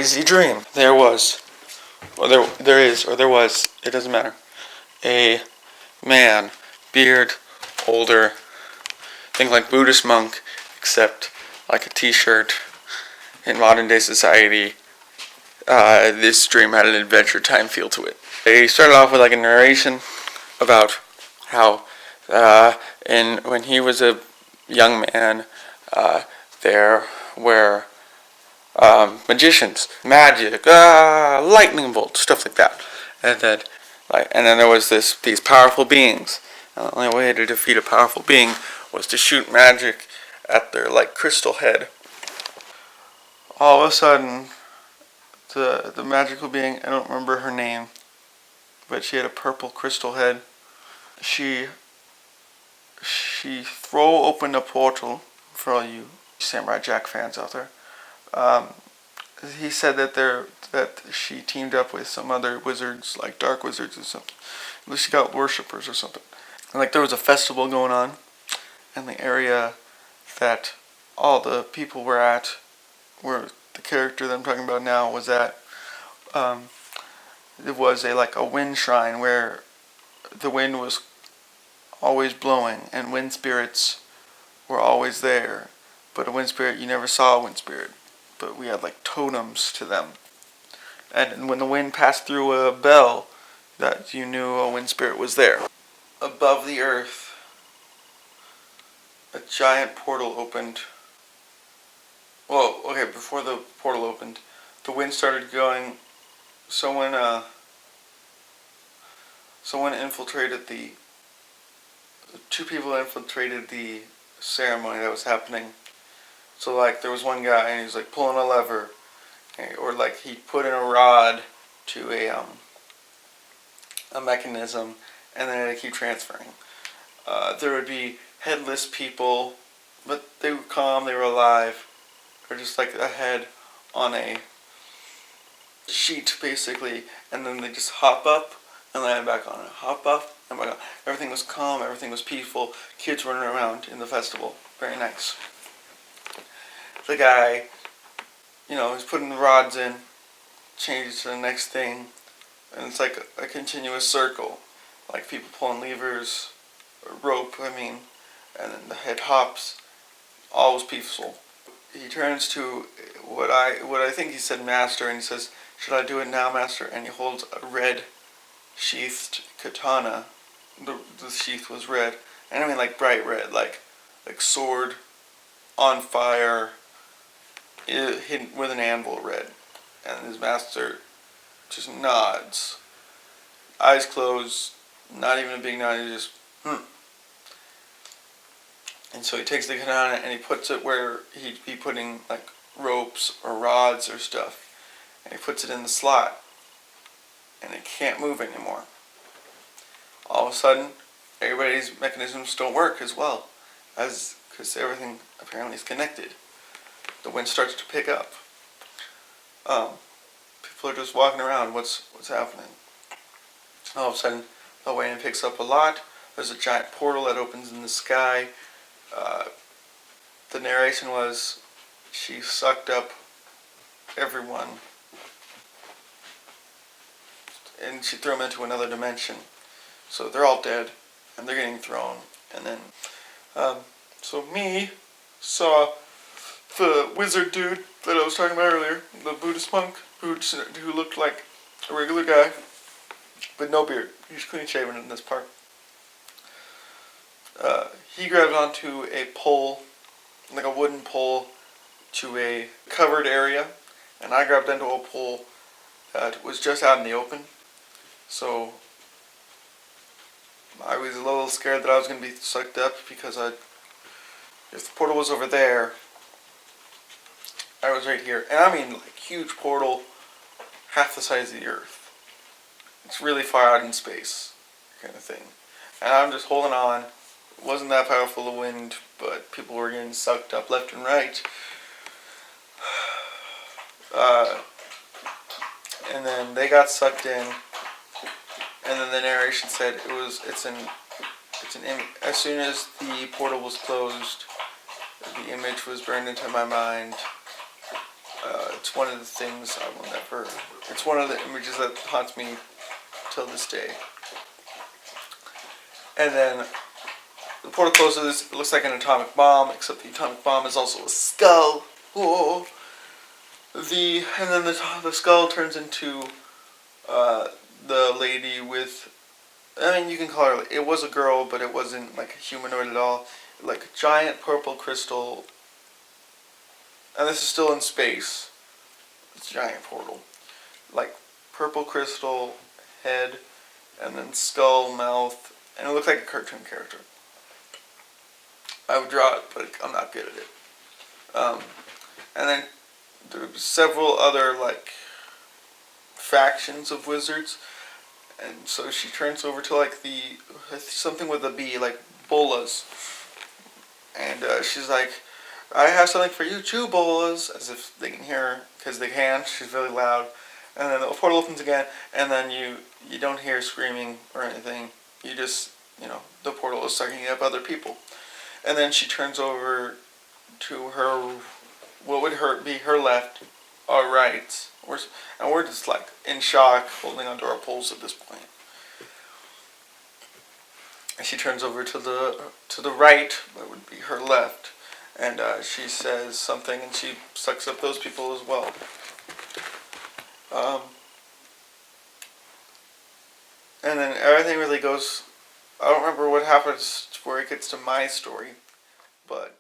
crazy dream. There was, or there is, or there was, it doesn't matter, a man, beard, older, think like Buddhist monk, except like a t-shirt in modern day society. This dream had an Adventure Time feel to it. They started off with like a narration about how and when he was a young man, there were magicians, magic, lightning bolts, stuff like that, and then there was these powerful beings. And the only way to defeat a powerful being was to shoot magic at their like crystal head. All of a sudden, the magical being, I don't remember her name, but she had a purple crystal head. She throw open a portal for all you Samurai Jack fans out there. He said that she teamed up with some other wizards, like dark wizards or something. She got worshippers or something. And like there was a festival going on, and the area that all the people were at, where the character that I'm talking about now was at, it was a wind shrine where the wind was always blowing and wind spirits were always there. But a wind spirit, you never saw a wind spirit, but we had like totems to them. And when the wind passed through a bell, that you knew a wind spirit was there. Above the earth, a giant portal opened. Well, okay, before the portal opened, the wind started going. Someone infiltrated two people infiltrated the ceremony that was happening. So like there was one guy and he was like pulling a lever, or like he put in a rod to a mechanism, and then it'd keep transferring. There would be headless people, but they were calm, they were alive, or just like a head on a sheet basically, and then they just hop up and land back on it, hop up and back on. Everything was calm, everything was peaceful, kids running around in the festival, very nice. The guy, he's putting the rods in, changes to the next thing, and it's like a continuous circle, like people pulling levers, or rope, and then the head hops, all was peaceful. He turns to what I think he said master, and he says, "Should I do it now, master?" And he holds a red sheathed katana. The sheath was red, and like bright red, like sword on fire, hidden with an anvil red. And his master just nods, eyes closed, not even a big nod, he just And so he takes the katana and he puts it where he'd be putting like ropes or rods or stuff, and he puts it in the slot, and it can't move anymore. All of a sudden, everybody's mechanisms don't work as well, because everything apparently is connected. The wind starts to pick up. People are just walking around. What's happening? All of a sudden, the wind picks up a lot. There's a giant portal that opens in the sky. The narration was she sucked up everyone, and she threw them into another dimension. So they're all dead, and they're getting thrown. And then, so me saw the wizard dude that I was talking about earlier, the Buddhist monk, who looked like a regular guy, but no beard. He's clean shaven in this part. He grabbed onto a pole, like a wooden pole, to a covered area, and I grabbed onto a pole that was just out in the open. So I was a little scared that I was going to be sucked up, because if the portal was over there, I was right here. And like huge portal, half the size of the earth. It's really far out in space, kind of thing. And I'm just holding on. It wasn't that powerful a wind, but people were getting sucked up left and right. And then they got sucked in. And then the narration said it's an as soon as the portal was closed, the image was burned into my mind It's one of the things I will never. It's one of the images that haunts me till this day. And then the portal closes. It looks like an atomic bomb, except the atomic bomb is also a skull. Whoa. And then the skull turns into the lady with. I mean, you can call her. It was a girl, but it wasn't like a humanoid at all. Like a giant purple crystal. And this is still in space. It's a giant portal. Like purple crystal head, and then skull mouth, and it looked like a cartoon character. I would draw it, but I'm not good at it. And then there would be several other like factions of wizards, and so she turns over to like something with a B, like bolas, and she's like, "I have something for you too, bolas," as if they can hear her because they can. She's really loud, and then the portal opens again, and then you don't hear screaming or anything. You just the portal is sucking up other people, and then she turns over to her what would be her left or right. And we're just like in shock, holding onto our poles at this point. And she turns over to the right, that would be her left, and she says something, and she sucks up those people as well. And then everything really goes. I don't remember what happens where it gets to my story, but